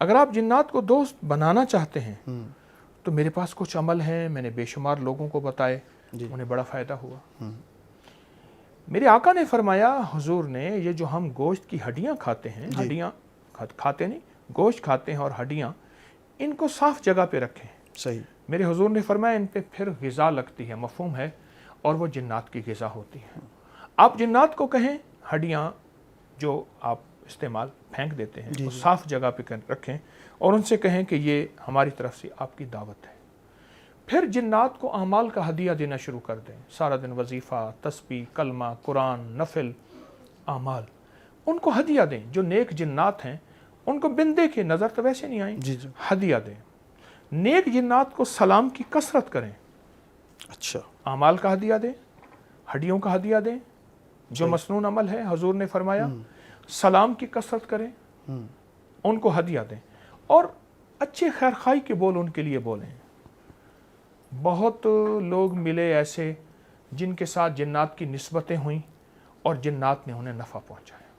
اگر آپ جنات کو دوست بنانا چاہتے ہیں تو میرے پاس کچھ عمل ہیں، میں نے بے شمار لوگوں کو بتائے، انہیں بڑا فائدہ ہوا۔ میرے آقا نے فرمایا، حضور نے، یہ جو ہم گوشت کی ہڈیاں کھاتے ہیں، ہڈیاں کھاتے نہیں، گوشت کھاتے ہیں اور ہڈیاں، ان کو صاف جگہ پہ رکھیں۔ صحیح۔ میرے حضور نے فرمایا ان پہ پھر غذا لگتی ہے، مفہوم ہے، اور وہ جنات کی غذا ہوتی ہے۔ آپ جنات کو کہیں ہڈیاں جو آپ استعمال پھینک دیتے ہیں وہ صاف جگہ پہ رکھیں، اور ان سے کہیں کہ یہ ہماری طرف سے آپ کی دعوت ہے۔ پھر جنات کو اعمال کا ہدیہ دینا شروع کر دیں، سارا دن وظیفہ، تسبیح، کلمہ، قرآن، نفل، اعمال، ان کو ہدیہ دیں۔ جو نیک جنات ہیں ان کو بن دیکھے، نظر تو ویسے نہیں آئیں، ہدیہ دیں۔ نیک جنات کو سلام کی کثرت کریں، اچھا، اعمال کا ہدیہ دیں، ہڈیوں کا ہدیہ دیں، جو مسنون عمل ہے حضور نے فرمایا سلام کی کثرت کریں، ان کو ہدیہ دیں، اور اچھے خیرخواہی کے بول ان کے لیے بولیں۔ بہت لوگ ملے ایسے جن کے ساتھ جنات کی نسبتیں ہوئیں اور جنات نے انہیں نفع پہنچایا۔